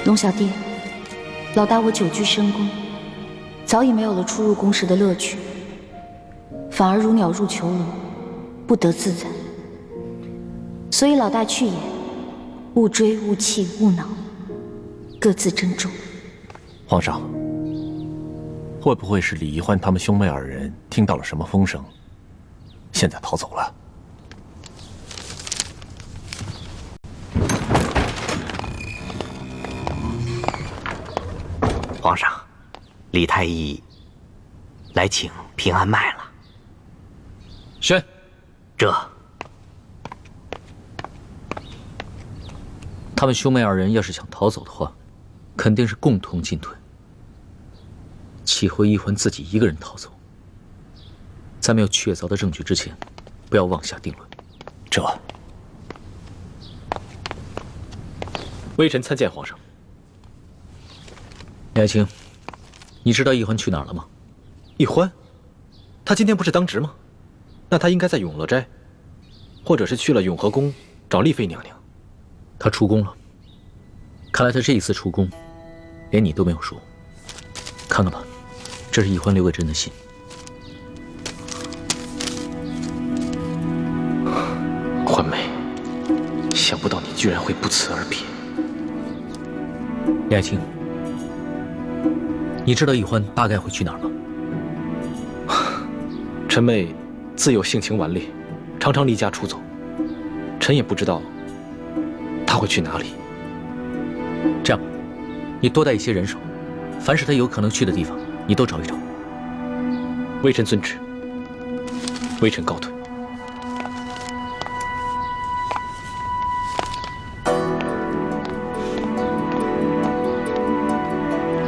龙小弟，老大我久居深宫，早已没有了出入宫时的乐趣，反而如鸟入囚笼，不得自在。所以老大去也，勿追勿弃勿恼，各自珍重。皇上，会不会是李易欢他们兄妹二人听到了什么风声，现在逃走了？皇上，李太医来请平安脉了。宣，这他们兄妹二人要是想逃走的话，肯定是共同进退。岂会易欢自己一个人逃走？在没有确凿的证据之前，不要妄下定论。这，微臣参见皇上。李爱卿，你知道易欢去哪儿了吗？易欢，他今天不是当值吗？那他应该在永乐斋，或者是去了永和宫找丽妃娘娘。他出宫了。看来他这一次出宫，连你都没有说。看看吧，这是易欢留给朕的信。欢梅，想不到你居然会不辞而别。李爱卿，你知道易欢大概会去哪儿吗？臣妹自幼性情顽劣，常常离家出走，臣也不知道她会去哪里。这样吧，你多带一些人手，凡是他有可能去的地方，你都找一找。微臣遵旨。微臣告退。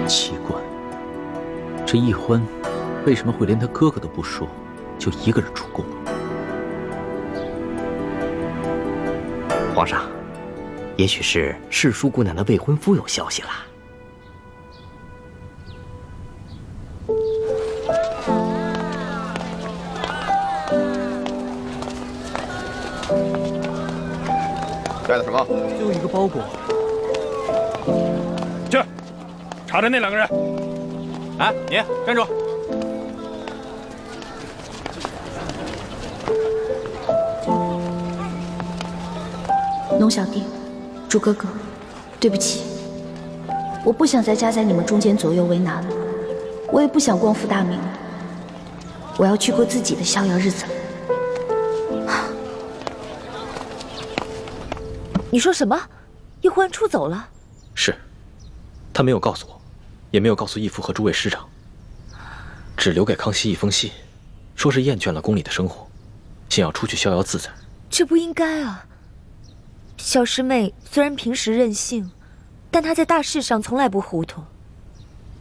奇怪，这易欢为什么会连他哥哥都不说，就一个人出宫了？皇上，也许是世淑姑娘的未婚夫有消息了。带的什么？就一个包裹。去，查查那两个人。哎，你站住！龙小弟，主哥哥，对不起，我不想再夹在你们中间左右为难了，我也不想光复大明了，我要去过自己的逍遥日子了。你说什么？易欢出走了？是，他没有告诉我，也没有告诉义父和诸位师长，只留给康熙一封信，说是厌倦了宫里的生活，想要出去逍遥自在。这不应该啊！小师妹虽然平时任性，但她在大事上从来不糊涂。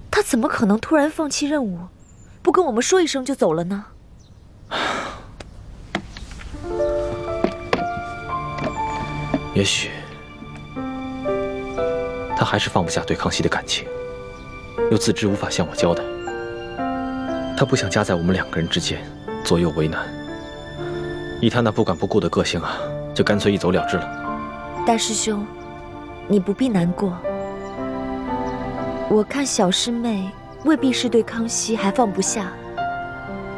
她怎么可能突然放弃任务，不跟我们说一声就走了呢？也许他还是放不下对康熙的感情，又自知无法向我交代。他不想夹在我们两个人之间，左右为难。以他那不管不顾的个性啊，就干脆一走了之了。大师兄，你不必难过。我看小师妹未必是对康熙还放不下，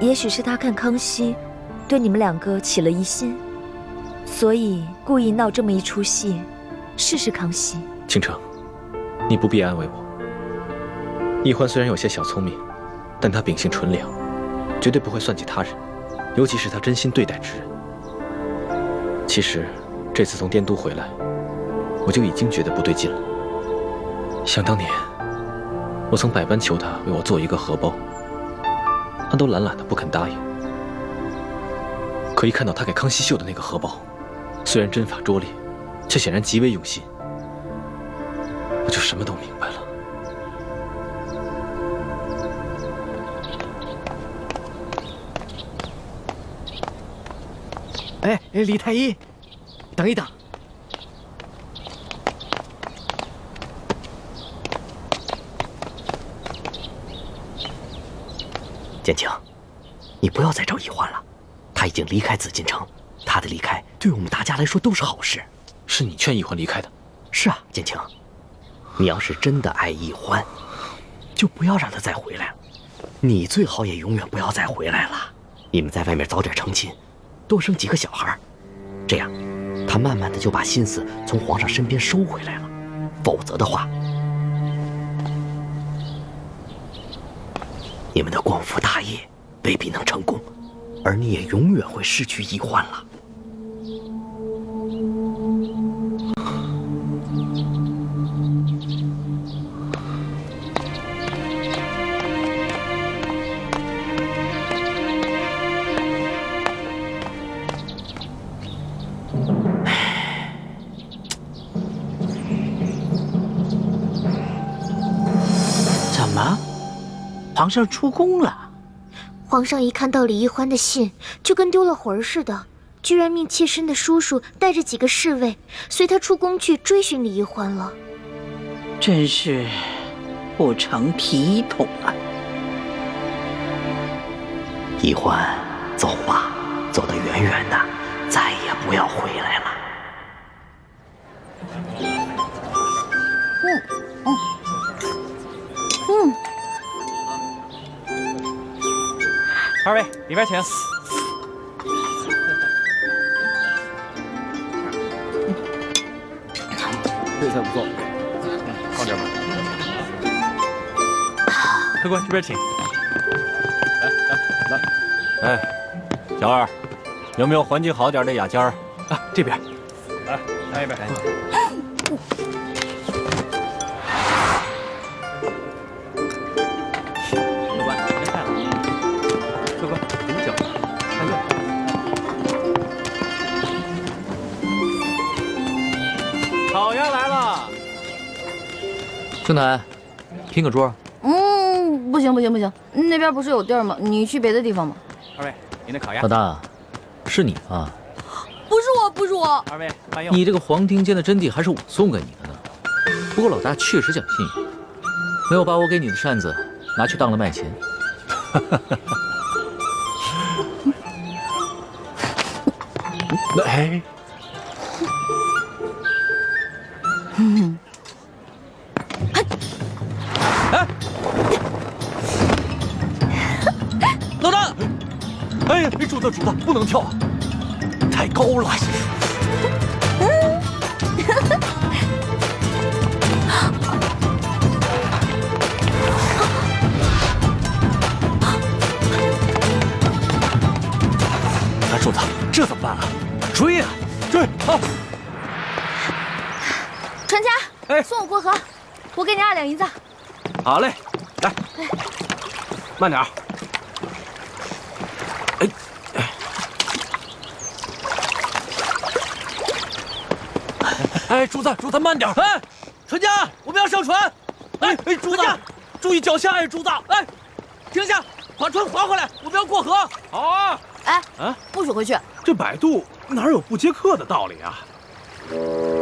也许是她看康熙对你们两个起了疑心，所以故意闹这么一出戏，试试康熙。倾城，你不必安慰我。易欢虽然有些小聪明，但他秉性纯良，绝对不会算计他人，尤其是他真心对待之人。其实这次从滇都回来，我就已经觉得不对劲了。想当年，我曾百般求他为我做一个荷包，他都懒懒的不肯答应。可一看到他给康熙绣的那个荷包，虽然针法拙劣，却显然极为用心，我就什么都明白了。哎，李太医，等一等。建清，你不要再找易欢了，他已经离开紫禁城，他的离开对我们大家来说都是好事。是你劝易欢离开的？是啊，建清。你要是真的爱易欢，就不要让他再回来了。你最好也永远不要再回来了。你们在外面早点成亲，多生几个小孩，这样他慢慢的就把心思从皇上身边收回来了。否则的话，你们的光复大业未必能成功，而你也永远会失去易欢了。怎么，皇上出宫了？皇上一看到李易欢的信，就跟丢了魂似的，居然命妾身的叔叔带着几个侍卫随他出宫去追寻李易欢了。真是不成体统啊！易欢，走吧，走得远远的，再也不要回来了。二位里边请。这菜不错，放点吧。客官这边请。来。哎，小二，有没有环境好点的雅间儿？啊，这边。来，来一杯。烤鸭来了，兄台，拼个桌。不行，那边不是有地儿吗？你去别的地方吧。二位，您的烤鸭。老大，是你啊？不是我。二位慢用。你这个黄庭坚的真谛还是我送给你的呢。不过老大确实讲信用，没有把我给你的扇子拿去当了卖钱。哎。哎，老大！哎呀，主子，不能跳啊，太高了。主子，这怎么办啊？追啊！追！好。传家，送我过河，我给你2两银子。好嘞，来，慢点。哎，主子，慢点！哎，传家，我们要上船。哎，主子，注意脚下！哎，主子，哎，停下，把船划回来，我们要过河。好啊。哎，不许回去！这摆渡哪有不接客的道理啊？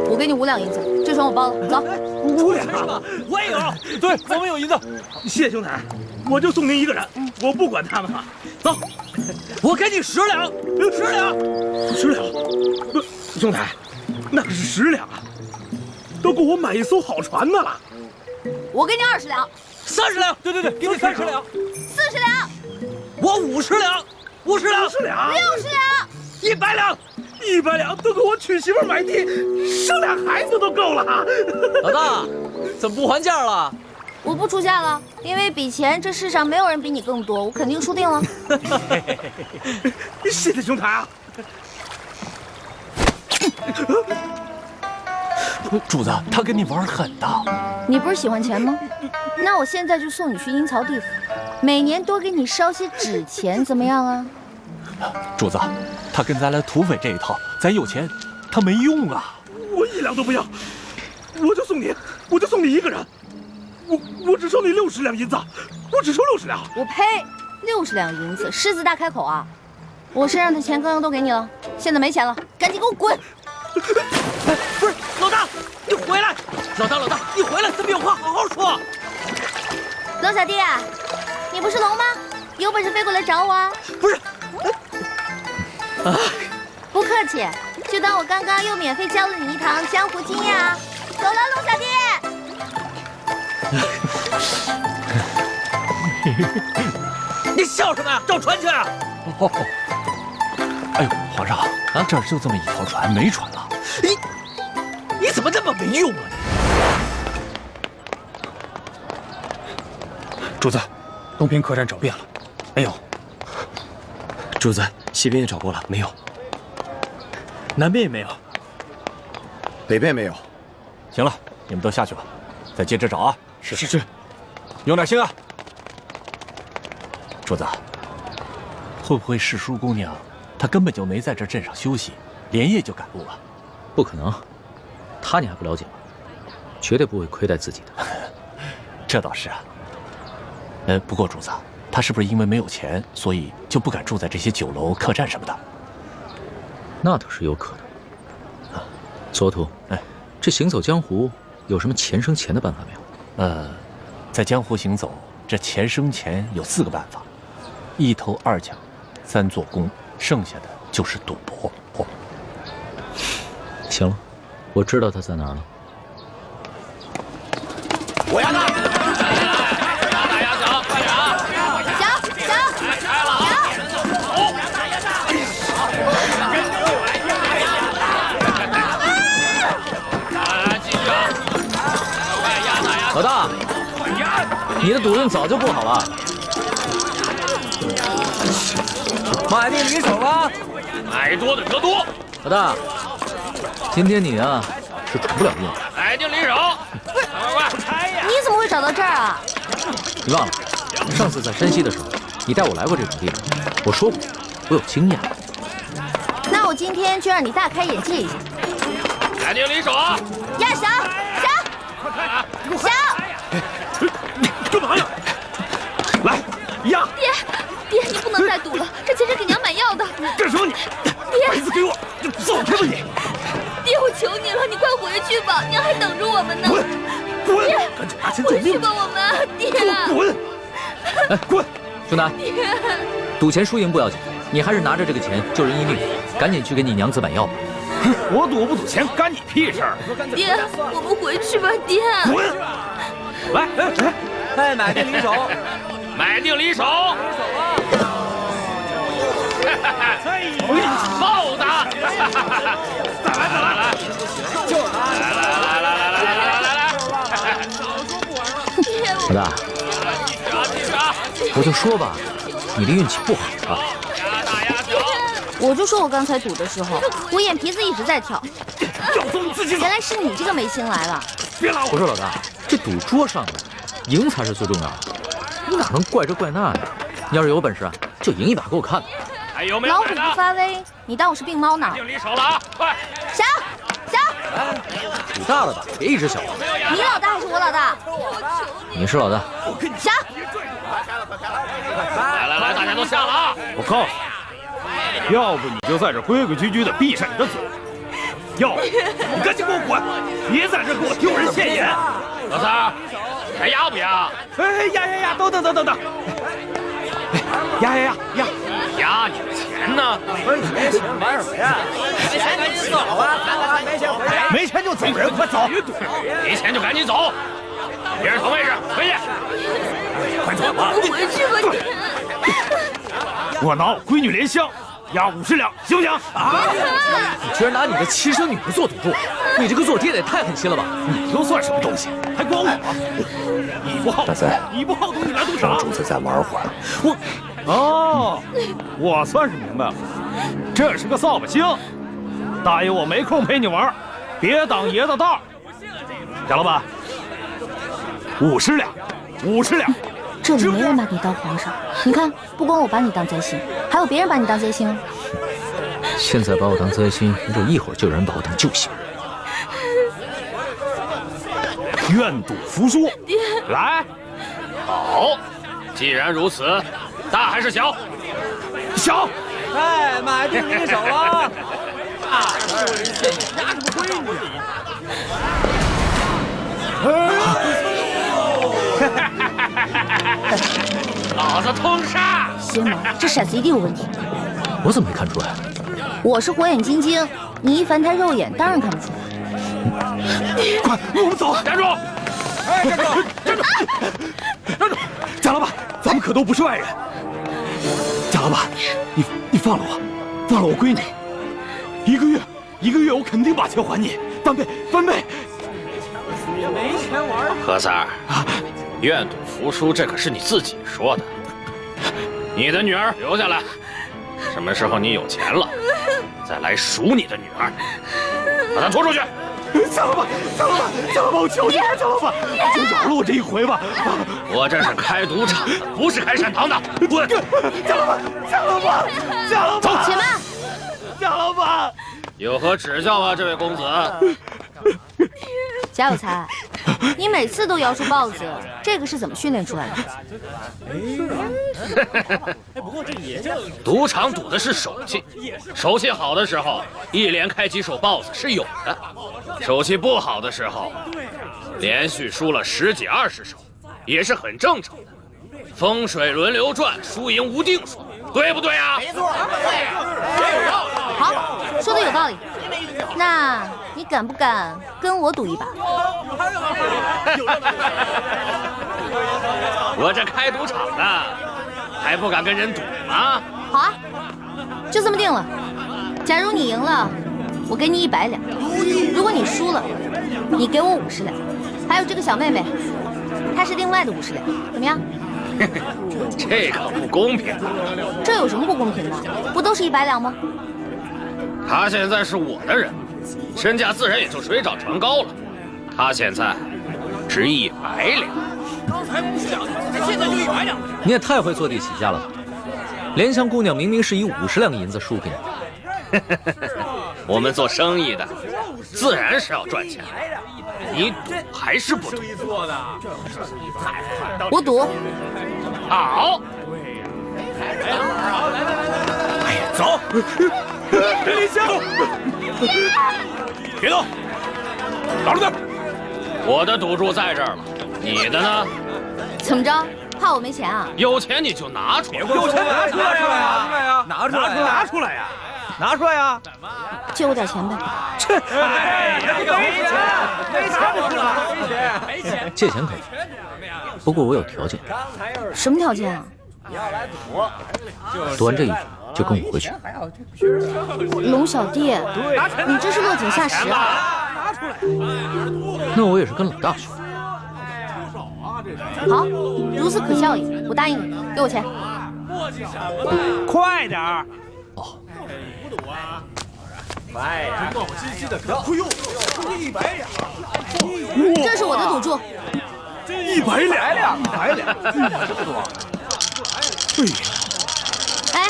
我给你5两银子，这船我包了，走。5两，我也有。对，我们有银子。谢兄台，我就送您1个人，我不管他们了。走，我给你10两，10两，10两。不，兄台，那可是10两啊，都够我买一艘好船的了。我给你20两，30两。对，给你30两，40两。我50两，50两，50两，60两，100两。100两都给我娶媳妇买地，生2孩子都够了。老大，怎么不还价了？我不出价了，因为比钱这世上没有人比你更多，我肯定输定了。谢谢兄台啊！主子，他跟你玩狠的。你不是喜欢钱吗？那我现在就送你去阴曹地府，每年多给你烧些纸钱，怎么样啊？主子，他跟咱来土匪这一套，咱有钱，他没用啊。我1两都不要，我就送你1个人。我只收你60两银子，我只收60两。我呸！60两银子，狮子大开口啊！我身上的钱刚刚都给你了，现在没钱了，赶紧给我滚！不是，老大，你回来！老大，你回来，咱们有话好好说。龙小弟啊，你不是龙吗？有本事飞过来找我啊！不是。不客气，就当我刚刚又免费教了你一堂江湖经验啊！走了，龙小弟。你笑什么呀？找船去啊！哦，哎呦，皇上啊，这儿就这么一条船，没船了。你怎么那么没用啊？主子，东边客栈找遍了，没有。主子，西边也找过了，没有。南边也没有。北边没有。行了，你们都下去吧，再接着找啊。是，用点心啊。主子，会不会是淑姑娘她根本就没在这镇上休息，连夜就赶路了？不可能，她你还不了解吗？绝对不会亏待自己的。这倒是啊。不过主子，她是不是因为没有钱，所以就不敢住在这些酒楼、客栈什么的？那倒是有可能。左图，这行走江湖有什么钱生钱的办法没有？在江湖行走，这钱生钱有4个办法：1偷2抢3做工，剩下的就是赌博。行了，我知道他在哪儿了。我要大鸭小，快点啊！老大，你的赌运早就不好了。买定离手吧，买多的得多。老大，今天你啊是出不了运。买定离手，快！你怎么会找到这儿啊？你忘了，上次在山西的时候，你带我来过这种地方，我说过，我有经验。那我今天就让你大开眼界一下。买定离手啊！呀，小，干嘛呀？来，压！爹，你不能再赌了，这钱是给娘买药的。干什么你？把银子给我，走开吧你！爹，我求你了，你快回去吧，娘还等着我们呢。滚！爹，赶紧拿钱救命！回去吧，我们。爹，给我滚！哎，滚！兄弟，赌钱输赢不要紧，你还是拿着这个钱救人一命，赶紧去给你娘子买药吧。我赌不赌钱干你屁事儿！爹，我们回去吧，爹。滚！来，买定离手，买定离手，爆的！来，就来！老大，我就说吧，你的运气不好啊。我就说我刚才赌的时候，我眼皮子一直在跳。要走你自己走。原来是你这个没心来了。别拉我说老大，这赌桌上的赢才是最重要的，你哪能怪这怪那呀？你要是有本事啊，就赢一把给我看看。还有没有老虎买的？不发威，你当我是病猫呢？定离手了啊！快！小，哎，赌大了吧，别一直小。你老大还是我老大？你是老大。小，来，大家都下了啊！我告诉你，要不你就在这规规矩矩的闭上你的嘴，要不你赶紧给我滚，别在这给我丢人现眼。老三，还压不压？哎，压，等，压，压你的钱呢？没钱玩什么呀？没钱赶紧走啊！没钱回家，没钱就走人，快走！没钱就赶紧走，别人腾位置，回去。快走吧！回去吧，爹。我拿我闺女莲香押50两，行不行？啊！你居然拿你的亲生女儿做赌注，你这个做爹的也太狠心了吧！你又算什么东西？还管我？你不好，你不好赌，你来赌场。主子再玩会儿。我算是明白了，这是个扫把星。大爷，我没空陪你玩，别当爷的道。贾老板，50两。这里没人把你当皇上，你看，不光我把你当灾星，还有别人把你当灾星。现在把我当灾星，不一会儿就有人把我当救星。愿赌服输，来。好，既然如此，大还是小？小。哎，买定离手了。丢人现眼，压什么闺女？老子通杀！邪门，这骰子一定有问题。我怎么没看出来？我是火眼金睛，你一凡胎肉眼，当然看不出来。快，我们走！站住！哎，站住！贾老板，咱们可都不是外人。贾老板，你放了我，放了我闺女。一个月我肯定把钱还你，翻倍！何三儿，愿赌服输，这可是你自己说的。你的女儿留下来，什么时候你有钱了，再来赎你的女儿。把她拖出去！贾老板，我求你，贾老板，就饶了我这一回吧。我这是开赌场的，不是开善堂的。滚！贾老板，走，且慢。贾老板，有何指教啊，这位公子？贾有才，你每次都摇出豹子，这个是怎么训练出来的？赌场赌的是手气，手气好的时候，一连开几手豹子是有的；手气不好的时候，连续输了10几20手，也是很正常的。风水轮流转，输赢无定数，对不对啊？没错，好，说的有道理。那你敢不敢跟我赌一把？我这开赌场的，还不敢跟人赌吗？好啊，就这么定了。假如你赢了，我给你100两；如果你输了，你给我50两。还有这个小妹妹，她是另外的50两，怎么样？这可不公平。这有什么不公平的？不都是100两吗？他现在是我的人，身价自然也就水涨船高了。他现在值100两。刚才不想，现在就100两。你也太会坐地起价了吧！莲香姑娘明明是以50两银子输给你。我们做生意的，自然是要赚钱。你赌还是不赌？我赌。好。哎呀，走！莲香，别动，老实点。我的赌注在这儿了，你的呢？怎么着？怕我没钱啊？有钱你就拿出来。有钱拿出来呀！拿出来呀！拿出来呀！借我点钱呗。切！哎呀，这个没钱不出来，没钱。借钱可以，不过我有条件。什么条件啊？赌完这一局就跟我回去。龙小弟，你这是落井下石啊！那我也是跟老大学。好，如此可笑也，我答应你，给我钱。快点儿！哦。快呀！磨磨唧唧的条，哎呦，100两！这是我的赌注。100两，这么多！哎，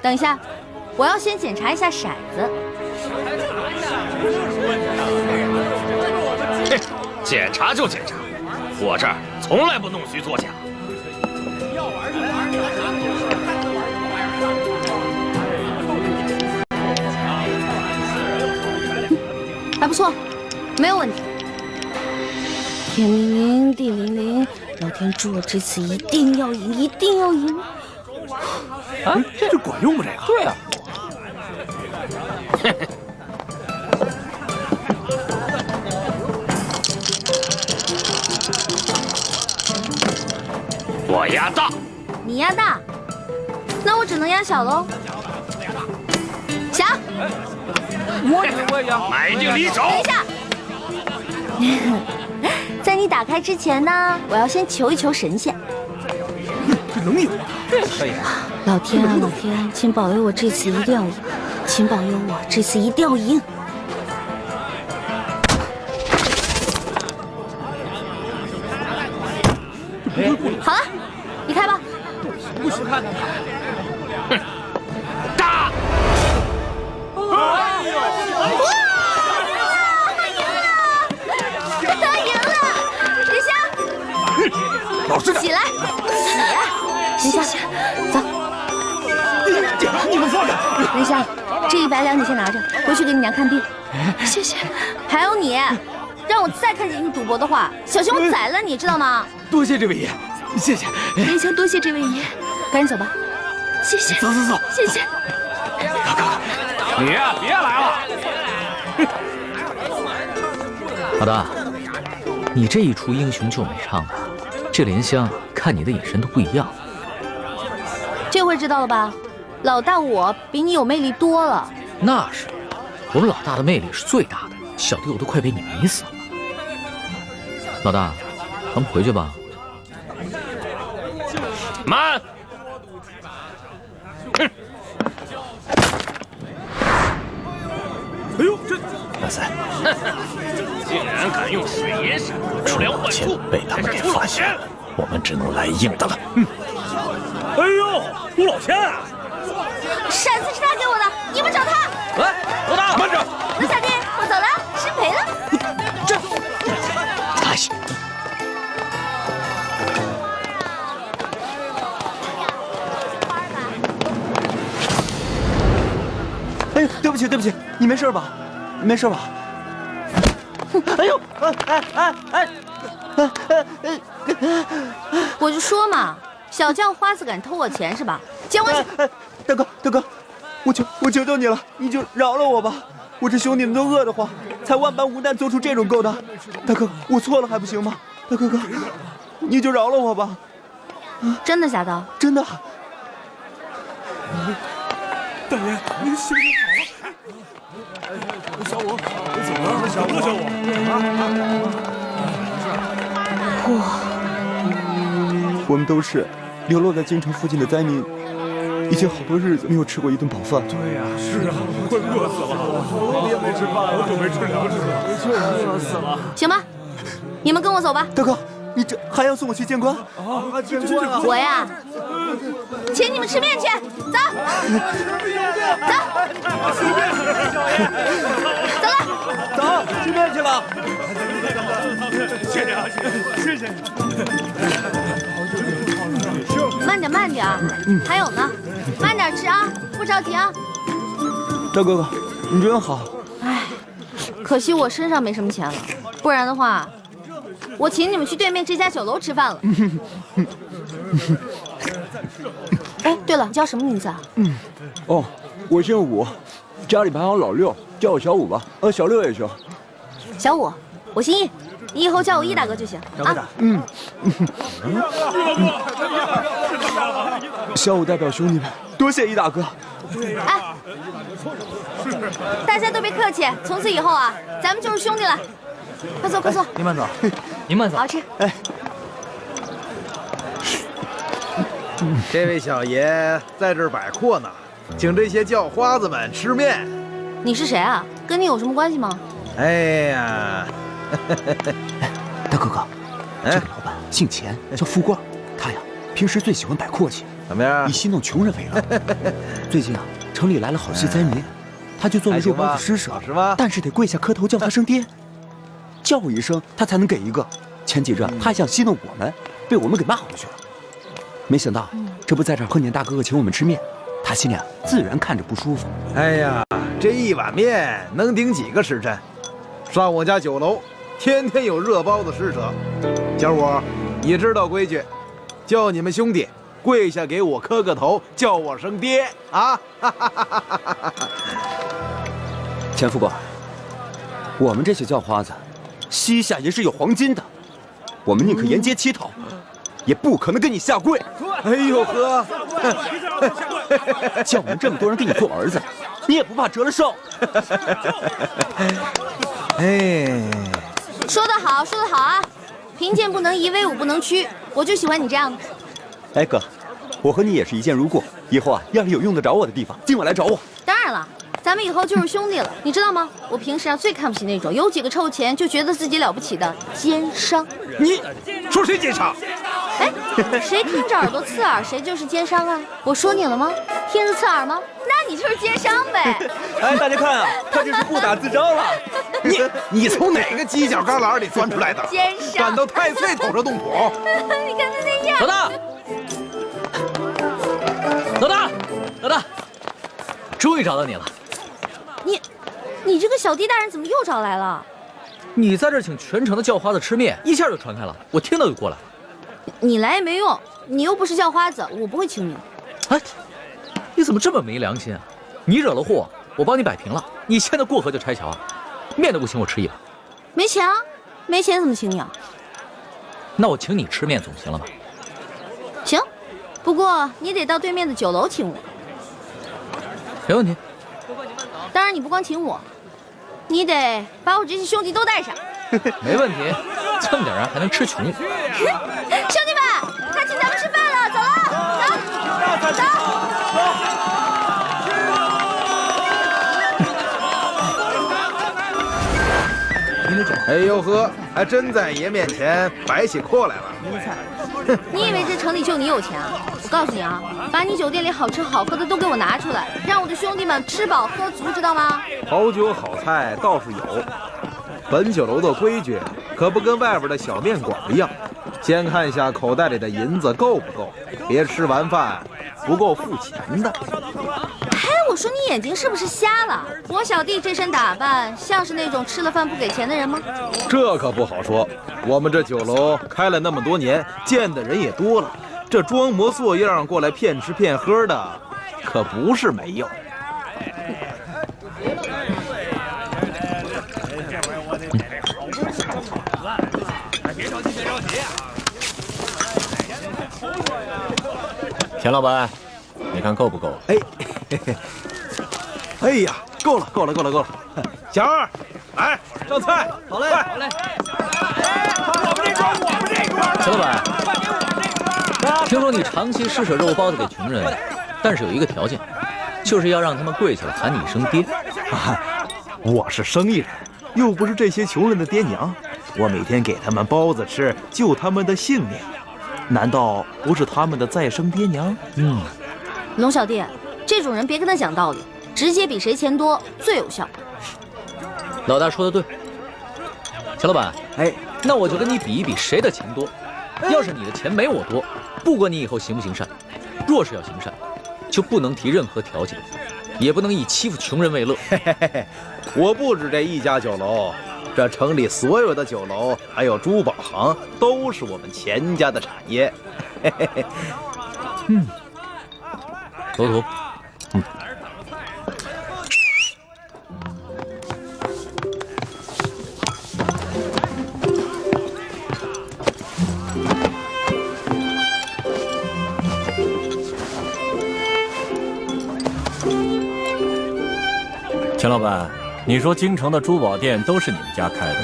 等一下，我要先检查一下骰子。嘿，检查就检查，我这儿从来不弄虚作假。还不错，没有问题。天灵灵，地灵灵，老天祝我这次一定要赢，一定要赢！啊，这管用吗？这个？对啊。我压大，你压大，那我只能压小喽。小，我也压，买定离手。等一下，在你打开之前呢，我要先求一求神仙。这能赢吗？这可以。老天啊，老天，请保佑我这次一定要赢，请保佑我这次一定要赢。好了，你开吧。不许看他。哼，大！哎呦！哇！他赢了！莲香，老实点，起来，起来！莲香，走。你们放开！莲香，这100两你先拿着，回去给你娘看病。谢谢。还有你，让我再看见你赌博的话，小心我宰了你，知道吗？多谢这位爷，谢谢。莲香，多谢这位爷，赶紧走吧。谢谢。走，谢谢。你呀，别来了。老大，你这一出英雄救美唱的，这莲香看你的眼神都不一样。这回知道了吧？老大我比你有魅力多了。那是，我们老大的魅力是最大的，小弟我都快被你迷死了。老大，咱们回去吧。慢！哼！哎呦，这哇塞！竟然敢用水银闪出了毛钱被他们给发现了，我们只能来硬的了。哎呦，吴老千！骰子是他给我的，你们找他。哎，老大，慢着！罗小弟，我走了，失陪了。这，哎呀！哎呦，对不起，对不起，你没事吧？没事吧？哎呦，我就说嘛，小将花子敢偷我钱是吧？接回去。大哥，大哥，我求求你了，你就饶了我吧！我这兄弟们都饿得慌，才万般无奈做出这种勾当。大哥，我错了还不行吗？大哥哥，你就饶了我吧！真的假的？真的。大爷，您行行好了。小五，怎么了？小五，我们都是流落在京城附近的灾民，已经好多日子没有吃过一顿饱饭。对呀，是啊，快饿死了，我也没吃饭，好久没吃粮食了，就饿死了。行吧，你们跟我走吧。大哥，你这还要送我去见官？啊，见官啊！我呀，请你们吃面去，走，走，走了，走，吃面去了。谢谢啊，谢谢。慢点，慢点，还有呢，慢点吃啊，不着急啊。大哥哥，你真好。哎，可惜我身上没什么钱了，不然的话，我请你们去对面这家酒楼吃饭了。哎，对了，你叫什么名字啊？哦，我姓武，家里排行老六，叫我小武吧。小六也行。小武，我姓易，你以后叫我易大哥就行啊。小武代表兄弟们，多谢易大哥。哎，大家都别客气，从此以后啊，咱们就是兄弟了。快坐，快坐。您慢走，您慢走。好吃。哎，这位小爷在这儿摆阔呢，请这些叫花子们吃面。你是谁啊？跟你有什么关系吗？哎呀，大哥哥，这个老板姓钱，叫富贵，他呀平时最喜欢摆阔气，怎么样？以戏弄穷人为乐。最近啊，城里来了好些灾民，他就作为肉包子施舍，是吗？但是得跪下磕头叫他声爹，叫我一声他才能给一个。前几日他还想戏弄我们，被我们给骂回去了。没想到这不在这儿碰见大哥哥请我们吃面，他心里啊自然看着不舒服。哎呀，这一碗面能顶几个时辰？上我家酒楼，天天有热包子施舍。小伙，你知道规矩，叫你们兄弟跪下给我磕个头，叫我声爹啊！钱副官，我们这些叫花子，膝下也是有黄金的，我们宁可沿街乞讨，也不可能跟你下跪。哎呦呵，叫我们这么多人给你做儿子，你也不怕折了寿？哎，说得好，说得好啊！贫贱不能移，威武不能屈，我就喜欢你这样的。哎哥，我和你也是一见如故，以后啊，要是有用得着我的地方，尽管来找我。当然了，咱们以后就是兄弟了，你知道吗？我平时啊最看不起那种有几个臭钱就觉得自己了不起的奸商。你说谁奸商？哎，谁听着耳朵刺耳，谁就是奸商啊！我说你了吗？听着刺耳吗？那你就是奸商呗！哎，大家看啊，他这是不打自招了。你从哪个犄角旮旯里钻出来的？奸商！敢到太岁头上动土？你看他那样。老大，老大，老大，终于找到你了。你这个小弟大人怎么又找来了？你在这儿请全城的叫花子吃面，一下就传开了，我听到就过来了。你来也没用，你又不是叫花子，我不会请你。哎，你怎么这么没良心啊？你惹了祸，我帮你摆平了，你现在过河就拆桥啊？面都不请我吃一碗。没钱啊？没钱怎么请你啊？那我请你吃面总行了吧？行，不过你得到对面的酒楼请我。没问题。当然，你不光请我，你得把我这些兄弟都带上。没问题，蹭点啊还能吃穷。兄弟们，他请咱们吃饭了，走了，走。哎呦呵，还真在爷面前摆起阔来了。你以为这城里就你有钱啊？我告诉你啊，把你酒店里好吃好喝的都给我拿出来，让我的兄弟们吃饱喝足，知道吗？好酒好菜倒是有，本酒楼的规矩可不跟外边的小面馆一样，先看一下口袋里的银子够不够，别吃完饭不够付钱的。哎，我说你眼睛是不是瞎了？我小弟这身打扮像是那种吃了饭不给钱的人吗？这可不好说，我们这酒楼开了那么多年，见的人也多了，这装模作样过来骗吃骗喝的，可不是没有。钱老板，你看够不够？哎呀，够了。小二，来上菜。好嘞，好嘞。钱老板，听说你长期施舍肉包子给穷人，但是有一个条件，就是要让他们跪下来喊你一声爹。我是生意人，又不是这些穷人的爹娘，我每天给他们包子吃，救他们的性命，难道不是他们的再生爹娘？龙小弟，这种人别跟他讲道理，直接比谁钱多最有效。老大说的对，钱老板，那我就跟你比一比谁的钱多。要是你的钱没我多，不管你以后行不行善，若是要行善，就不能提任何条件，也不能以欺负穷人为乐。我不止这一家酒楼，这城里所有的酒楼还有珠宝行都是我们钱家的产业。头头，钱老板，你说京城的珠宝店都是你们家开的，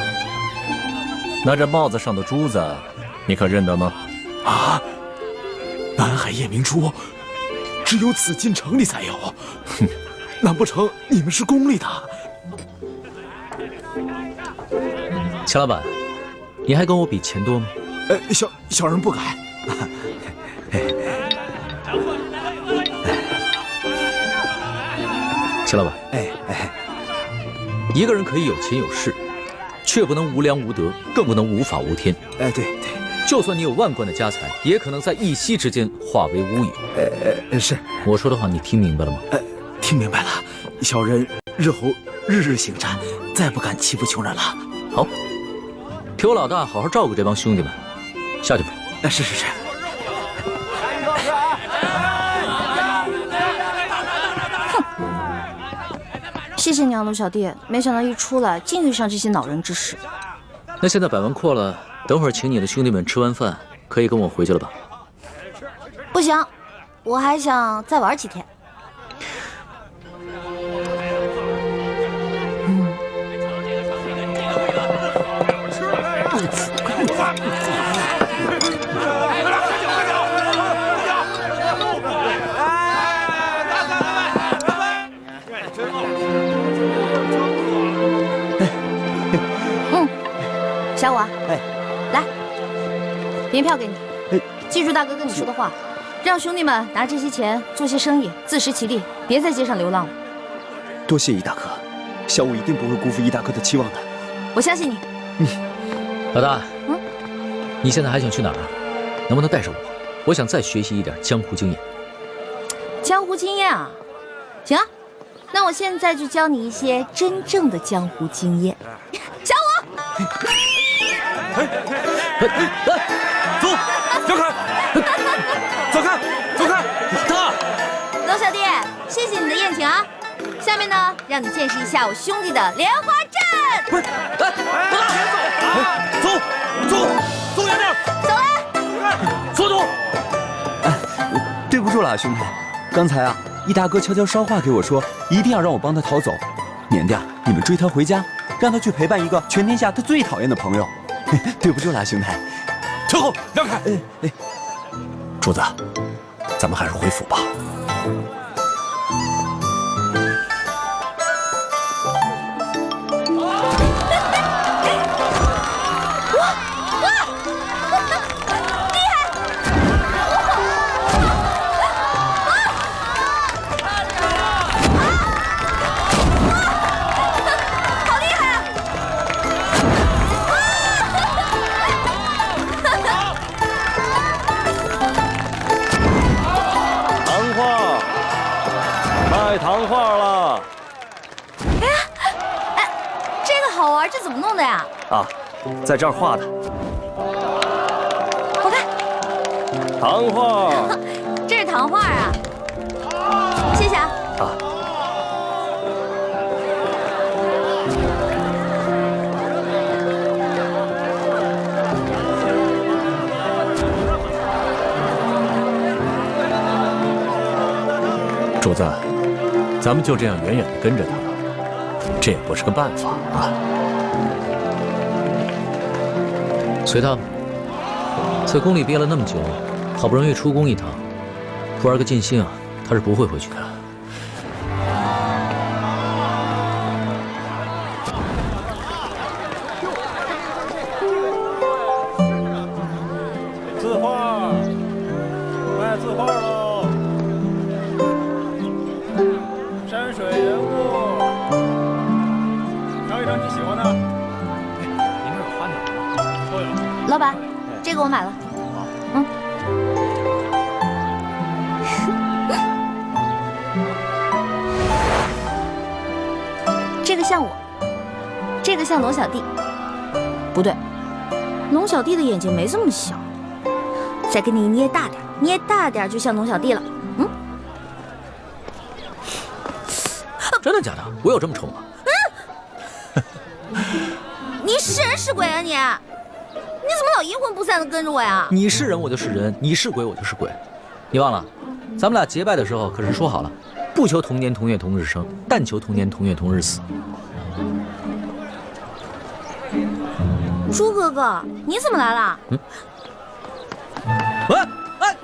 那这帽子上的珠子，你可认得吗？啊，南海夜明珠，只有紫禁城里才有。哼，难不成你们是宫里的？钱老板，你还跟我比钱多吗？小人不敢。钱老板，一个人可以有钱有势，却不能无良无德，更不能无法无天。对，就算你有万贯的家财，也可能在一夕之间化为乌有。是，我说的话你听明白了吗？听明白了。小人日后日日行善，再不敢欺负穷人了。好，替我老大好好照顾这帮兄弟们，下去吧。是。谢谢你啊，龙小弟，没想到一出来竟遇上这些恼人之事。那现在摆完阔了，等会儿请你的兄弟们吃完饭，可以跟我回去了吧？不行，我还想再玩几天。小五，来，银票给你。记住大哥跟你说的话，让兄弟们拿这些钱做些生意，自食其力，别在街上流浪了。多谢易大哥，小五一定不会辜负易大哥的期望的。我相信你。老大，你现在还想去哪儿啊？能不能带上我？我想再学习一点江湖经验。江湖经验啊，行啊，那我现在就教你一些真正的江湖经验。小五。走，让开！走开！老大，龙小弟，谢谢你的宴请啊！下面呢，让你见识一下我兄弟的莲花阵。不是，走远点！不住了，兄台。刚才啊，一大哥悄悄捎话给我说，一定要让我帮他逃走。年家，你们追他回家，让他去陪伴一个全天下他最讨厌的朋友。对不住了，兄台。陈后，让开！主子，咱们还是回府吧。糖画了！哎，这个好玩，这怎么弄的呀？啊，在这儿画的。好看。糖画。这是糖画啊！谢谢啊。啊。主子。咱们就这样远远地跟着他，这也不是个办法啊。随他吧，在宫里憋了那么久，好不容易出宫一趟，不玩个尽兴啊，他是不会回去的。字画，卖字画喽！山水人物，挑一张你喜欢的。您这有花鸟吗？都有。老板，这个我买了。嗯。这个像我，这个像龙小弟。不对，龙小弟的眼睛没这么小。再给你捏大点，捏大点就像龙小弟了。嗯。真的假的？我有这么丑吗？你是人是鬼啊你？你怎么老阴魂不散的跟着我呀？你是人我就是人，你是鬼我就是鬼。你忘了，咱们俩结拜的时候可是说好了，不求同年同月同日生，但求同年同月同日死。猪哥哥，你怎么来了？嗯。喂，哎。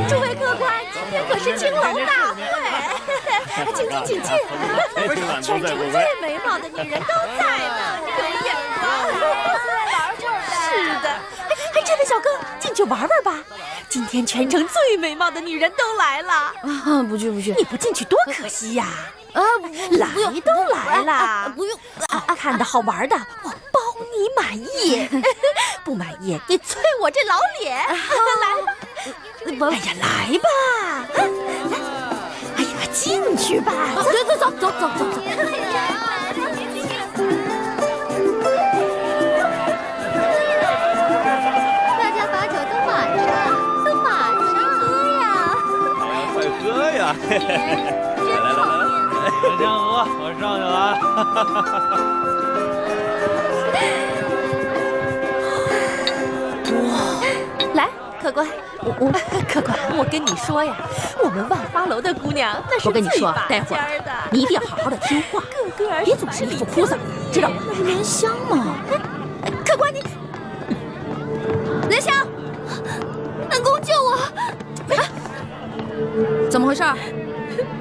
诸位客官，今天可是青楼大会，请进，请进。全城最美貌的女人都在呢，没眼光。是的，哎，这位小哥，进去玩玩吧。今天全城最美貌的女人都来了。啊，不去不去，你不进去多可惜呀！啊，来都来了，不用。看到好玩的，我包你满意。不满意，你啐我这老脸。来吧。哎呀，来吧！哎呀，进去吧！走。大家把酒都满上喝呀！快喝呀！来，这样喝，我上去了。来，客官。客官，我跟你说呀，我们万花楼的姑娘那是我跟你说，待会儿你一定要好好的听话，别总是一副哭丧，知道吗？莲香嘛，客官你，莲香，恩公救我！怎么回事？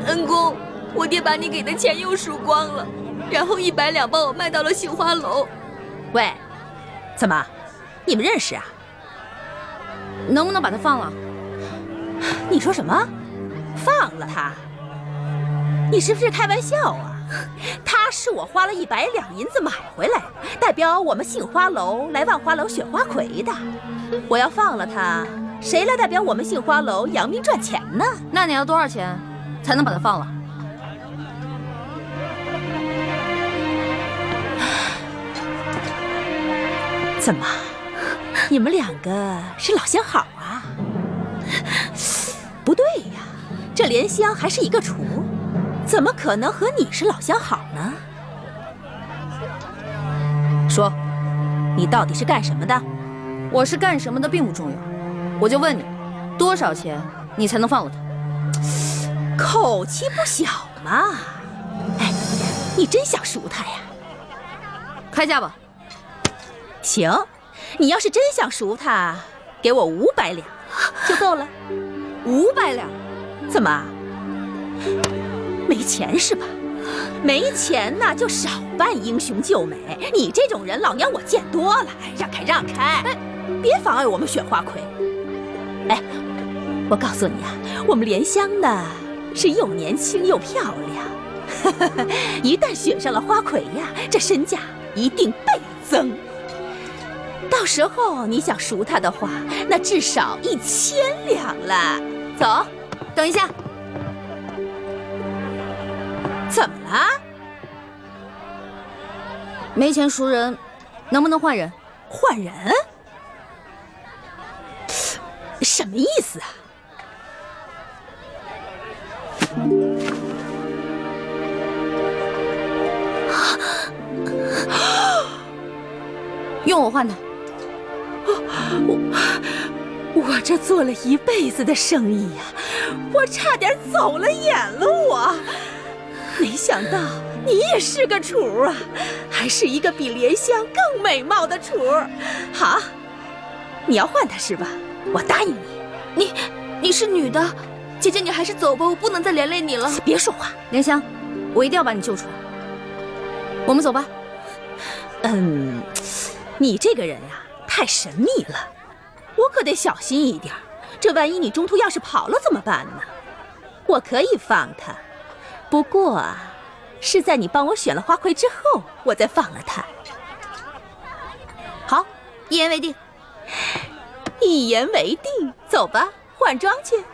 恩公，我爹把你给的钱又输光了，然后100两帮我卖到了杏花楼。喂，怎么，你们认识啊？能不能把他放了？你说什么？放了他？你是不是开玩笑啊？他是我花了100两银子买回来，代表我们杏花楼来万花楼选花魁的。我要放了他，谁来代表我们杏花楼扬名赚钱呢？那你要多少钱才能把他放了？怎么？你们两个是老相好啊？不对呀，这莲香还是一个厨，怎么可能和你是老相好呢？说，你到底是干什么的？我是干什么的并不重要，我就问你，多少钱你才能放了他？口气不小嘛！哎，你真想赎他呀？开价吧。行，你要是真想赎他，给我500两就够了。500两？怎么？没钱是吧？没钱呐，就少扮英雄救美。你这种人，老娘我见多了。哎，让开让开！哎，别妨碍我们选花魁。哎，我告诉你啊，我们莲香呢是又年轻又漂亮，一旦选上了花魁呀，这身价一定倍增。到时候你想赎她的话，那至少1000两了。走，等一下。怎么了？没钱赎人，能不能换人？换人？什么意思啊？用我换他。我这做了一辈子的生意呀，我差点走了眼了我。没想到你也是个厨啊，还是一个比莲香更美貌的厨。好，你要换他是吧？我答应你。你是女的，姐姐你还是走吧，我不能再连累你了。别说话，莲香，我一定要把你救出来。我们走吧。你这个人呀，太神秘了，我可得小心一点。这万一你中途要是跑了怎么办呢？我可以放他，不过啊，是在你帮我选了花魁之后，我再放了他。好，一言为定。一言为定，走吧，换装去。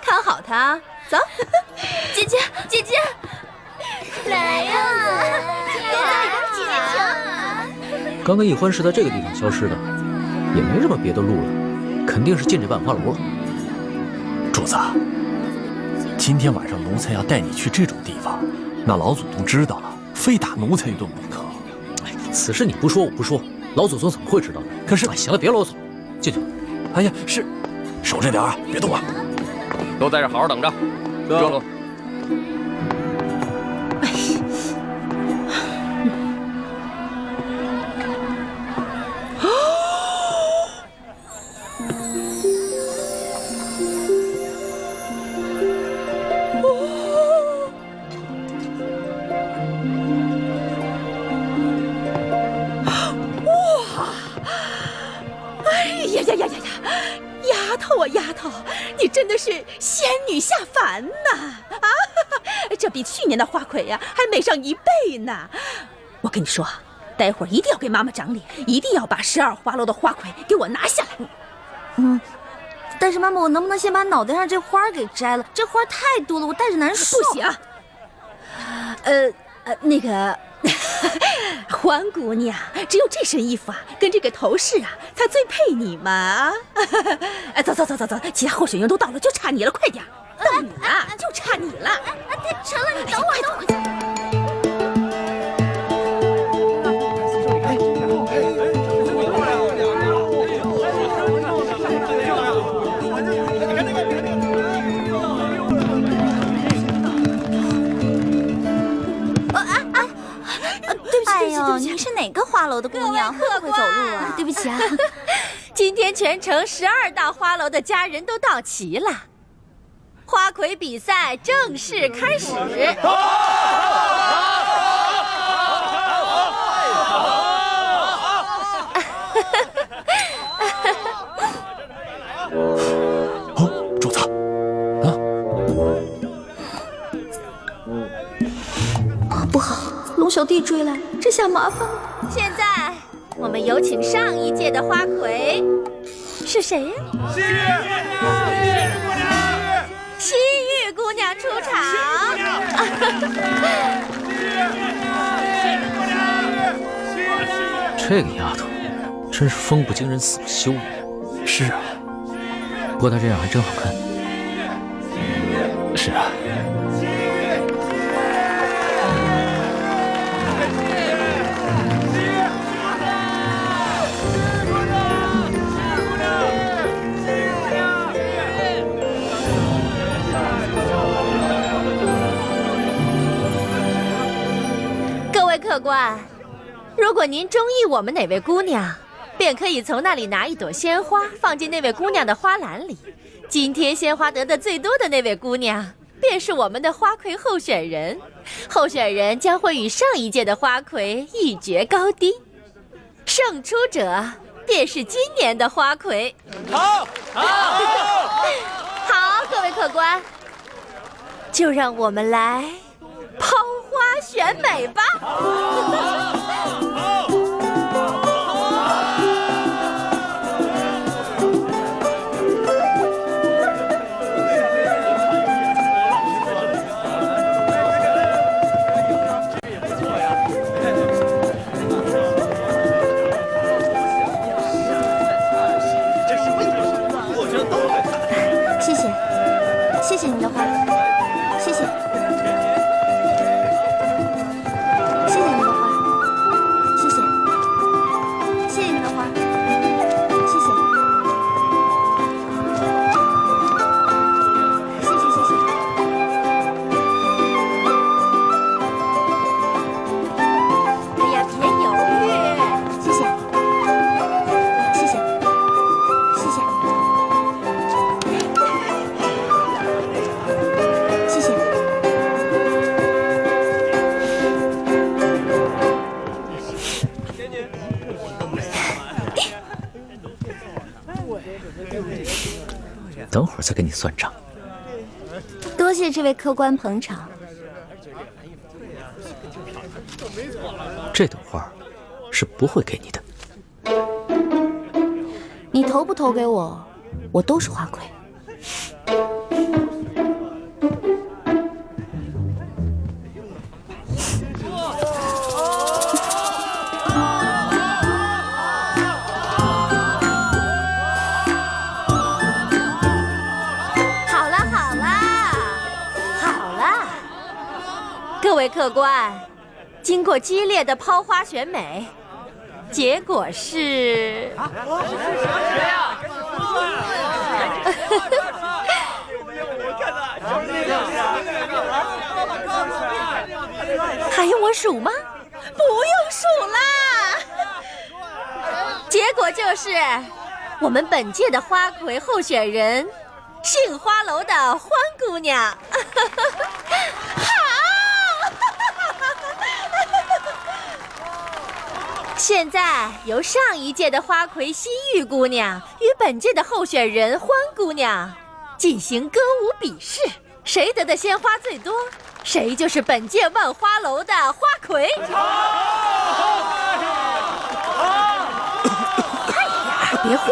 看好他，走。姐姐，姐姐，来呀！刚刚易欢是在这个地方消失的，也没什么别的路了，肯定是进这万花楼了。主子，今天晚上奴才要带你去这种地方，那老祖宗知道了，非打奴才一顿不可。哎，此事你不说我不说，老祖宗怎么会知道呢？可是，行了，别啰嗦，进去。哎呀，是，守着点啊，别动啊，都在这好好等着。走。丫头，你真的是仙女下凡呐！啊，这比去年的花魁呀还美上1倍呢。我跟你说，待会儿一定要给妈妈长脸，一定要把12花楼的花魁给我拿下来。但是妈妈，我能不能先把脑袋上这花给摘了？这花太多了，我戴着难受。不行。那个。欢姑娘，只有这身衣服啊，跟这个头饰啊，才最配你嘛！走，其他候选人都到了，就差你了，快点！到你了，就差你了！成了，你等我。哎呦，你是哪个花楼的姑娘？会不会走路啊？对不起啊。今天全城12大花楼的家人都到齐了，花魁比赛正式开始。主子，不好，龙小弟追来，这下麻烦了。现在我们有请上一届的花魁，是谁呀？西域姑娘出场。这个丫头真是风不惊人死不休。是啊，不过她这样还真好看。是啊。各位客官，如果您中意我们哪位姑娘，便可以从那里拿一朵鲜花放进那位姑娘的花篮里。今天鲜花得的最多的那位姑娘，便是我们的花魁候选人。候选人将会与上一届的花魁一决高低，胜出者便是今年的花魁。好，好，各位客官，就让我们来抛花选美吧。谢谢您的花，谢谢，谢谢您的花，谢谢，谢谢您的花，谢谢，谢谢谢谢。哎呀，别犹豫，谢谢，谢谢，谢谢。谢谢。等会儿再跟你算账。多谢这位客官捧场。这朵花是不会给你的。你投不投给我，我都是花魁。各位客官，经过激烈的抛花选美，结果是……还用我数吗？不用数啦。结果就是我们本届的花魁候选人，杏花楼的欢姑娘。现在由上一届的花魁西域姑娘与本届的候选人欢姑娘进行歌舞比试，谁得的鲜花最多，谁就是本届万花楼的花魁。哎呀，别慌。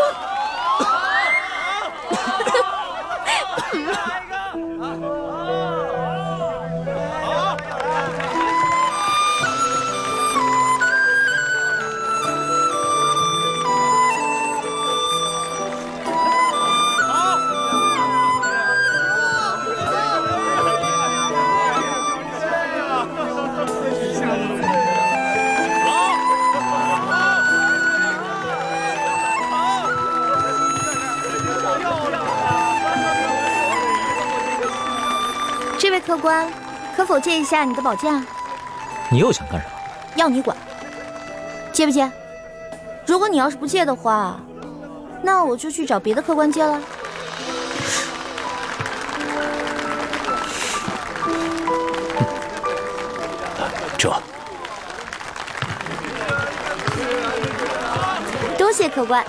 这位客官，可否借一下你的宝剑？你又想干什么？要你管，借不借？如果你要是不借的话，那我就去找别的客官借了。这，多谢客官。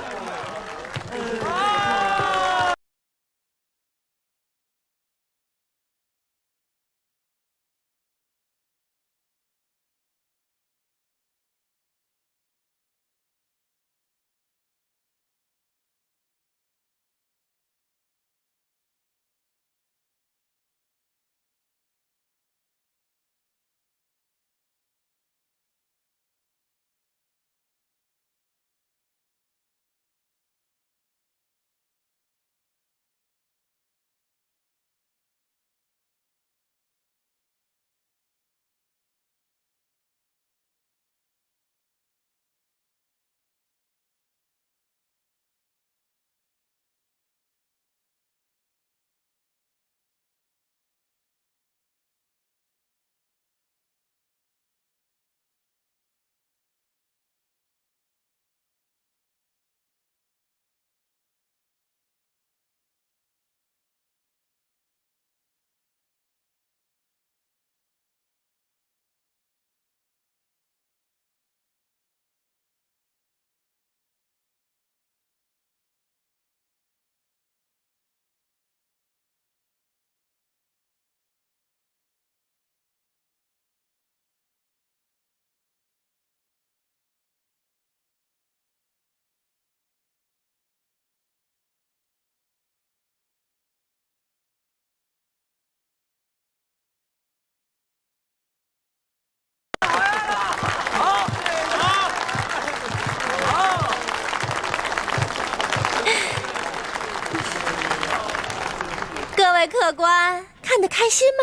位客官，看得开心吗？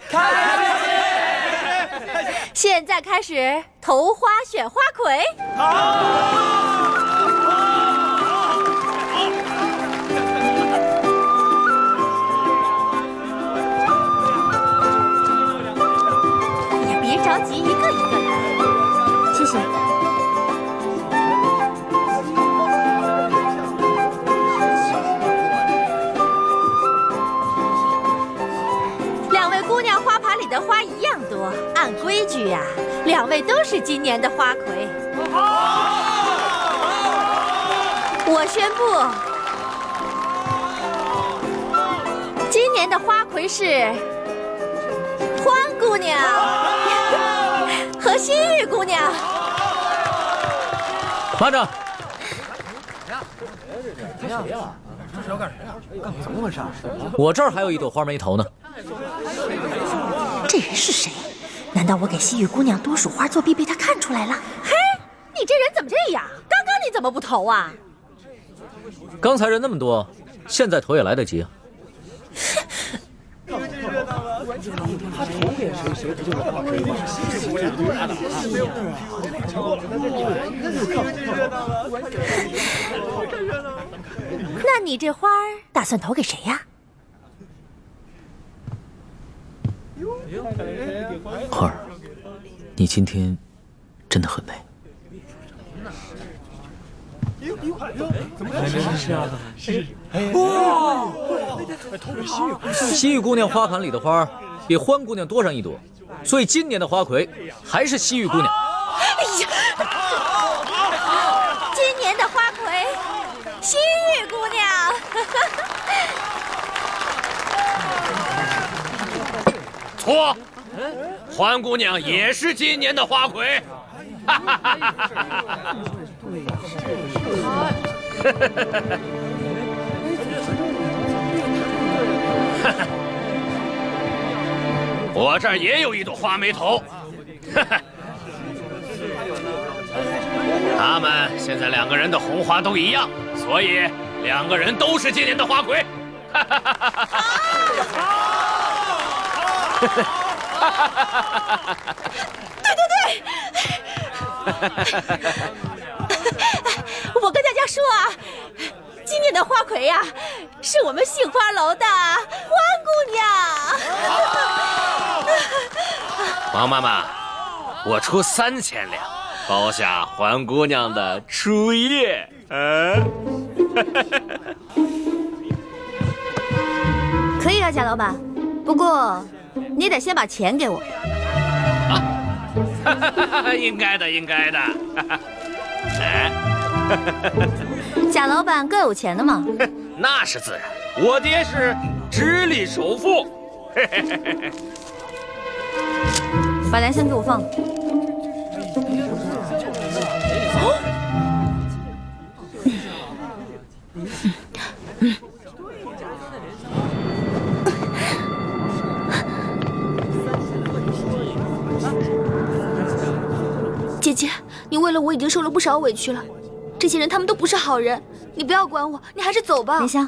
开心！现在开始投花选花魁。哎呀，别着急，一个一个来。谢谢。的花一样多，按规矩呀，2位都是今年的花魁。我宣布，今年的花魁是欢姑娘和西域姑娘。慢着！这是要干什么呀？怎么回事？我这儿还有一朵花没投呢。这人是谁？难道我给西域姑娘多数花作弊被他看出来了？嘿，你这人怎么这样？刚刚你怎么不投啊？刚才人那么多，现在投也来得及啊。那你这花儿打算投给谁呀？花儿，你今天真的很美。哇！西域姑娘花盘里的花比欢姑娘多上一朵，所以今年的花魁还是西域姑娘。哎呀！今年的花魁，西域姑娘。错，欢姑娘也是今年的花魁。哈哈哈哈哈！我这儿也有一朵花没投，他们现在2个人的红花都一样，所以2个人都是今年的花魁。对，我跟大家说啊，今年的花魁呀，是我们杏花楼的欢姑娘。王妈妈，我出3000两，包下欢姑娘的初夜。可以啊，贾老板，不过你得先把钱给我。应该的，应该的。贾老板够有钱的嘛？那是自然，我爹是直隶首富。把粮先给我放了。姐姐，你为了我已经受了不少委屈了。这些人他们都不是好人，你不要管我，你还是走吧。莲香，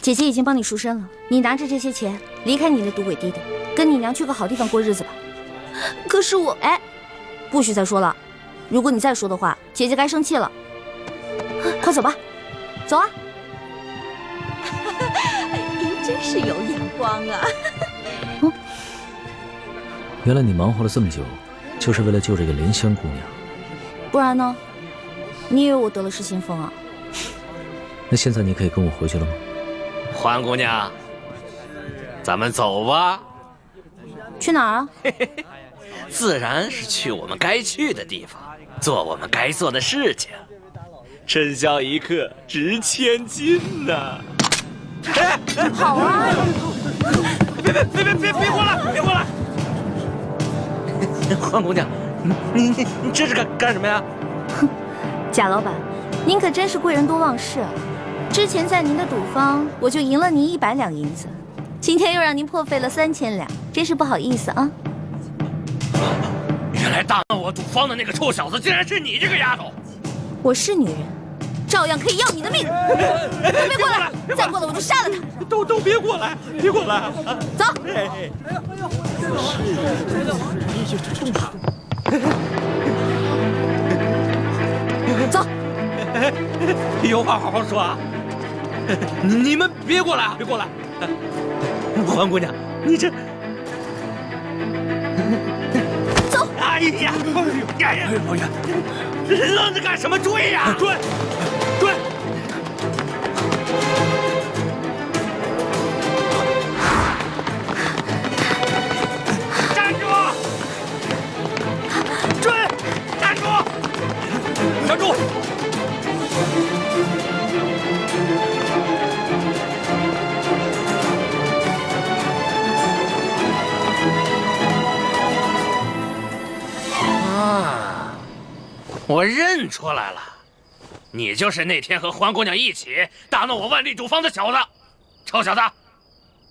姐姐已经帮你赎身了，你拿着这些钱离开你的赌鬼爹爹，跟你娘去个好地方过日子吧。可是我……哎，不许再说了，如果你再说的话，姐姐该生气了。快走吧，走啊！您真是有眼光啊！原来你忙活了这么久，就是为了救这个莲香姑娘。不然呢？你以为我得了失心疯啊？那现在你可以跟我回去了吗？欢姑娘，咱们走吧。去哪儿啊？自然是去我们该去的地方，做我们该做的事情。春宵一刻值千金呐！好啊！别过来！别过来！欢姑娘，你这是干什么呀？哼，贾老板，您可真是贵人多忘事啊！之前在您的赌坊，我就赢了您100两银子，今天又让您破费了3000两，真是不好意思啊！原来大闹我赌坊的那个臭小子，竟然是你这个丫头！我是女人，照样可以要你的命。都别过来！再过来我就杀了他！都别过来！别过来！走。走。有话好好说啊！你们别过来啊！别过来！黄姑娘，你这……走！哎呀！哎呀！老爷，愣着干什么？追呀！追！追！站住！追！站住！站住！我认出来了，你就是那天和欢姑娘一起大闹我万历主坊的小子。臭小子，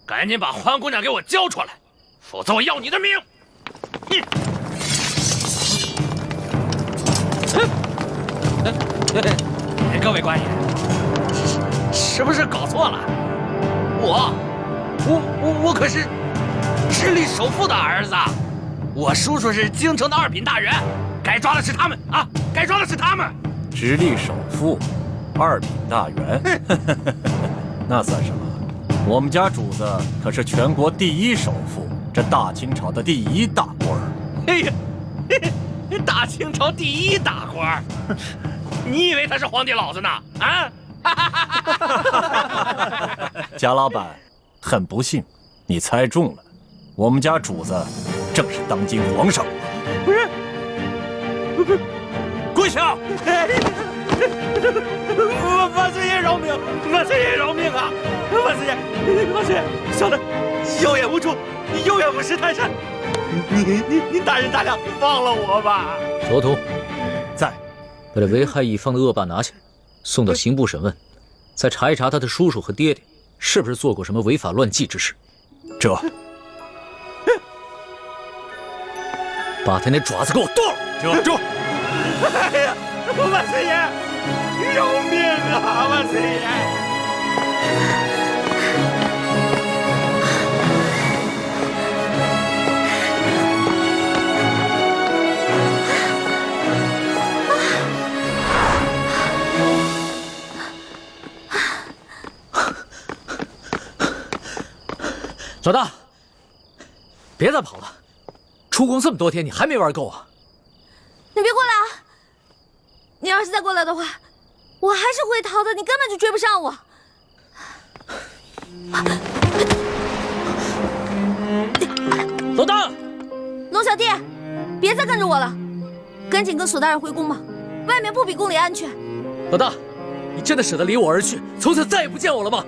赶紧把欢姑娘给我交出来，否则我要你的命！各位官爷，是不是搞错了？我可是直隶首富的儿子，我叔叔是京城的二品大员。该抓的是他们啊！该抓的是他们。直隶首富，二品大员，那算什么？我们家主子可是全国第1首富，这大清朝的第1大官儿。哎呀，大清朝第1大官儿，你以为他是皇帝老子呢？啊！贾老板，很不幸，你猜中了，我们家主子正是当今皇上。不是。跪下！万岁爷饶命！万岁爷饶命啊！万岁爷，万岁爷，小的有眼无珠，有眼不识泰山。您大人大量，放了我吧！左图在，把这危害一方的恶霸拿下，送到刑部审问，再查一查他的叔叔和爹爹是不是做过什么违法乱纪之事。这，把他那爪子给我剁了！住！哎呀，万岁爷，饶命啊！万岁爷！老大，别再跑了，出宫这么多天，你还没玩够啊？你别过来啊！你要是再过来的话，我还是会逃的，你根本就追不上我。老大，龙小弟，别再跟着我了，赶紧跟索大人回宫吧，外面不比宫里安全。老大，你真的舍得离我而去，从此再也不见我了吗？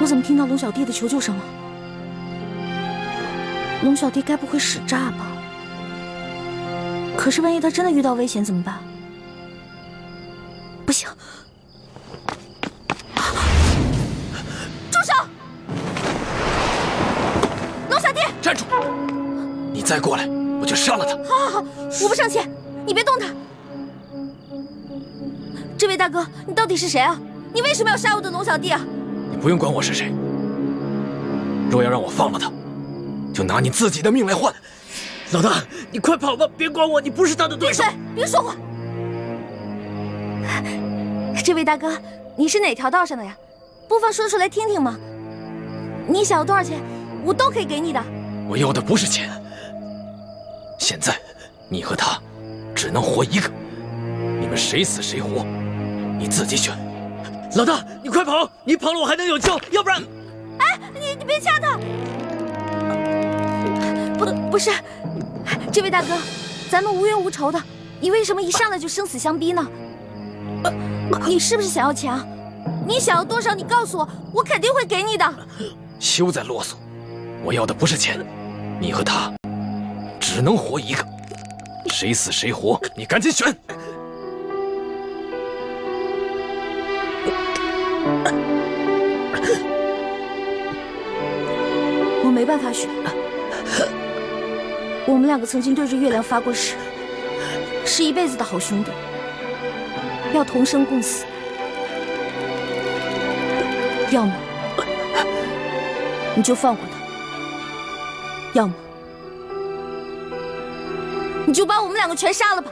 我怎么听到龙小弟的求救声了？龙小弟该不会使诈吧？可是万一他真的遇到危险怎么办？不行！住手！龙小弟，站住！你再过来，我就杀了他！好，我不上前，你别动他。这位大哥，你到底是谁啊？你为什么要杀我的龙小弟啊？你不用管我是谁。若要让我放了他，就拿你自己的命来换。老大，你快跑吧，别管我，你不是他的对手。闭嘴，别说话。这位大哥，你是哪条道上的呀？不妨说出来听听嘛。你想要多少钱，我都可以给你的。我要的不是钱。现在，你和他只能活一个，你们谁死谁活，你自己选。老大，你快跑！你跑了我还能有救，要不然……哎，你别掐他！不是，这位大哥，咱们无冤无仇的，你为什么一上来就生死相逼呢？你是不是想要钱啊？你想要多少，你告诉我，我肯定会给你的。休再啰嗦，我要的不是钱，你和他只能活一个。谁死谁活，你赶紧选。我没办法选。我们两个曾经对着月亮发过誓，是一辈子的好兄弟，要同生共死。要么你就放过他，要么你就把我们两个全杀了吧。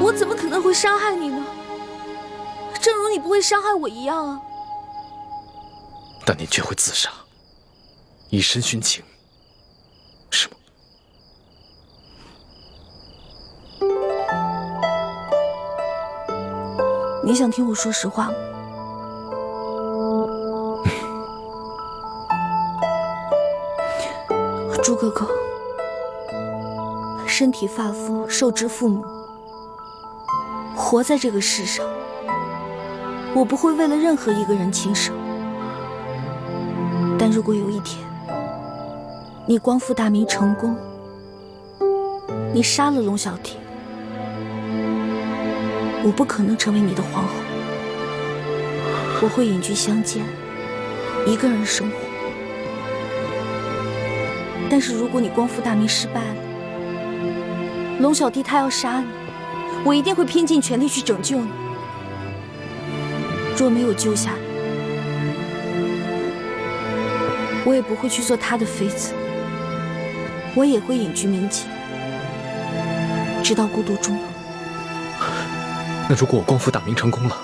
我怎么可能会伤害你呢？正如你不会伤害我一样啊！但你却会自杀，以身殉情，是吗？你想听我说实话吗？朱哥哥，身体发肤受之父母，活在这个世上，我不会为了任何一个人轻生。但如果有一天，你光复大明成功，你杀了龙小弟，我不可能成为你的皇后，我会隐居乡间，一个人生活。但是如果你光复大明失败了，龙小弟他要杀你，我一定会拼尽全力去拯救你。若没有救下你，我也不会去做他的妃子，我也会隐居民间，直到孤独终老。那如果我光复大明成功了，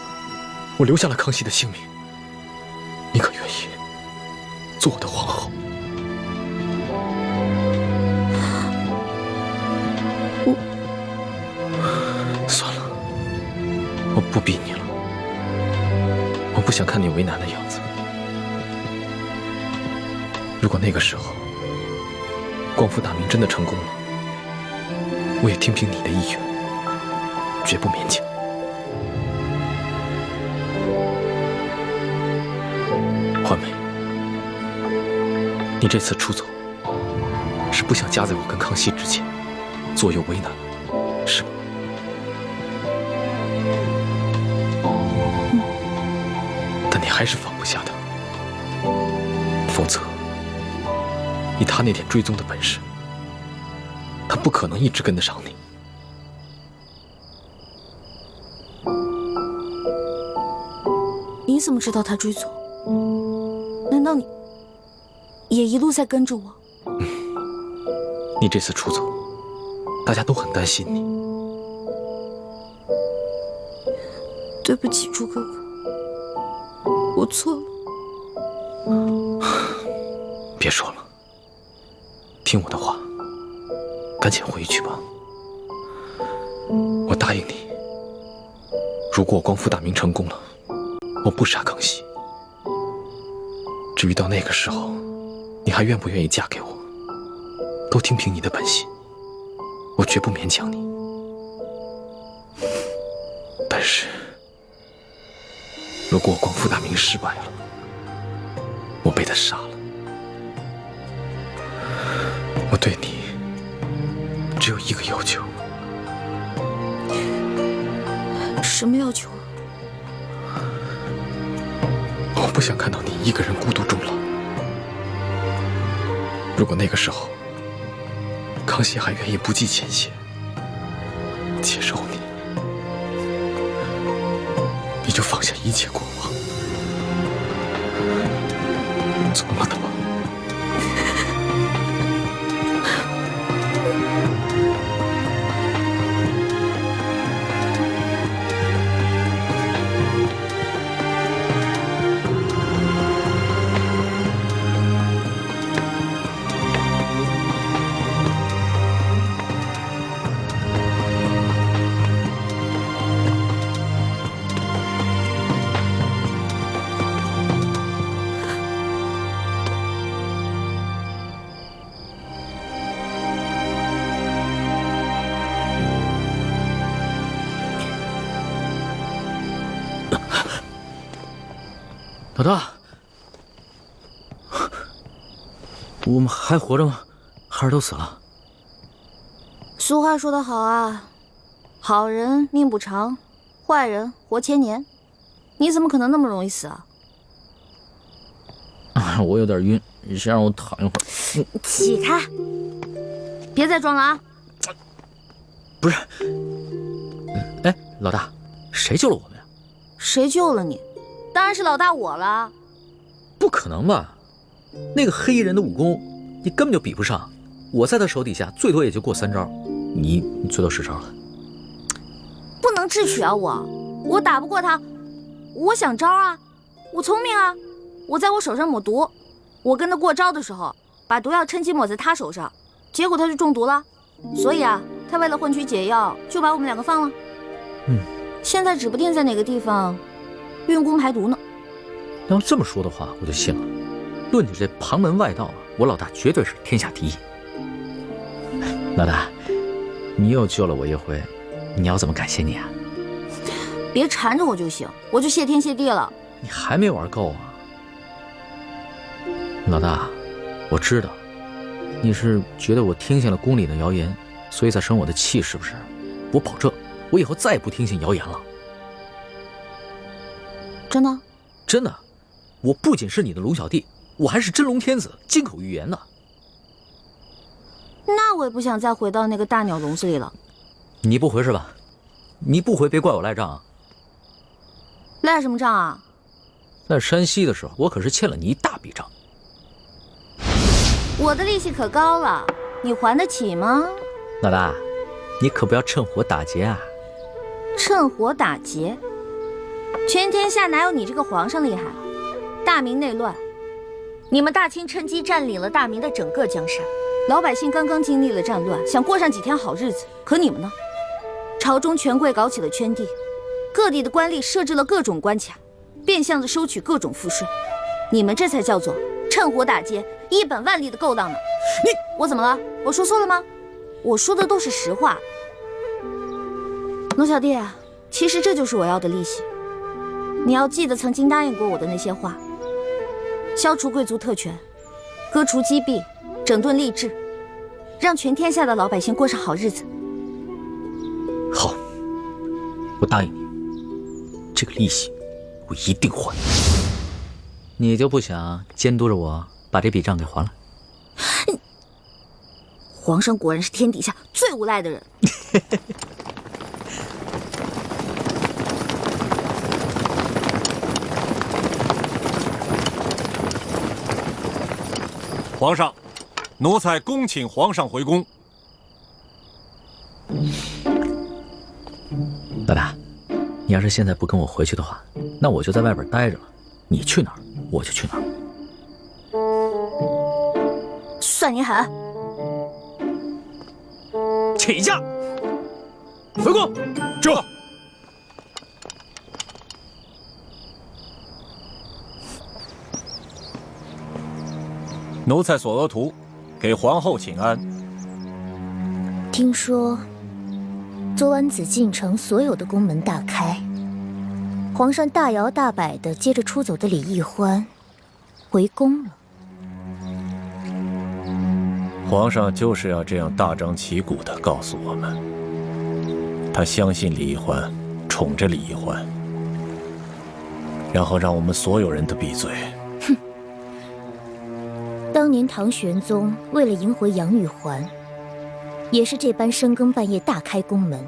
我留下了康熙的性命，你可愿意做我的皇后？算了，我不逼你了，我不想看你为难的样子。如果那个时候光复大明真的成功了，我也听凭你的意愿，绝不勉强。欢梅，你这次出走，是不想夹在我跟康熙之间，左右为难，是吗？但你还是放不下他，否则，以他那点追踪的本事，他不可能一直跟得上你。你怎么知道他追踪？难道你也一路在跟着我？你这次出走，大家都很担心你。对不起，朱哥哥，我错了。别说了，听我的话，赶紧回去吧。我答应你，如果我光复大明成功了，我不杀康熙，至于到那个时候，你还愿不愿意嫁给我，都听凭你的本心，我绝不勉强你。但是，如果我光复大明失败了，我被他杀了，我对你只有一个要求。什么要求？我不想看到你一个人孤独终老。如果那个时候，康熙还愿意不计前嫌接受你，你就放下一切过往，从了他吧。老大，我们还活着吗？还是都死了？俗话说得好啊，好人命不长，坏人活千年。你怎么可能那么容易死啊？我有点晕，你先让我躺一会儿。起开！别再装了啊！不是，哎，老大，谁救了我们呀？谁救了你？当然是老大我了。不可能吧？那个黑衣人的武功，你根本就比不上。我在他手底下，最多也就过3招，你最多10招了。不能智取啊！我打不过他，我想招啊，我聪明啊，我在我手上抹毒，我跟他过招的时候，把毒药趁机抹在他手上，结果他就中毒了。所以啊，他为了换取解药，就把我们2个放了。现在指不定在哪个地方运功排毒呢。要这么说的话，我就信了。论起这旁门外道啊，我老大绝对是天下第一。老大，你又救了我一回，你要怎么感谢你啊？别缠着我就行，我就谢天谢地了。你还没玩够啊？老大，我知道你是觉得我听信了宫里的谣言，所以才生我的气，是不是？我保证，我以后再也不听信谣言了。真的？真的，我不仅是你的龙小弟，我还是真龙天子，金口玉言的。那我也不想再回到那个大鸟笼子里了。你不回是吧？你不回别怪我赖账啊。赖什么账啊？在山西的时候，我可是欠了你一大笔账。我的利息可高了，你还得起吗？老大，你可不要趁火打劫啊！趁火打劫？全天下哪有你这个皇上厉害？大明内乱，你们大清趁机占领了大明的整个江山，老百姓刚刚经历了战乱，想过上几天好日子，可你们呢？朝中权贵搞起了圈地，各地的官吏设置了各种关卡，变相的收取各种赋税，你们这才叫做趁火打劫，一本万利的勾当呢！我怎么了？我说错了吗？我说的都是实话。龙小弟，其实这就是我要的利息。你要记得曾经答应过我的那些话：消除贵族特权，割除积弊，整顿吏治，让全天下的老百姓过上好日子。好，我答应你，这个利息我一定还。你就不想监督着我把这笔账给还了？皇上果然是天底下最无赖的人。皇上，奴才恭请皇上回宫。老大，你要是现在不跟我回去的话，那我就在外边待着了。你去哪儿，我就去哪儿。算你狠！起驾，回宫。这。奴才索额图，给皇后请安。听说昨晚紫禁城所有的宫门大开，皇上大摇大摆的接着出走的李易欢回宫了。皇上就是要这样大张旗鼓地告诉我们，他相信李易欢，宠着李易欢，然后让我们所有人都闭嘴。哼！当年唐玄宗为了迎回杨玉环，也是这般深更半夜大开宫门。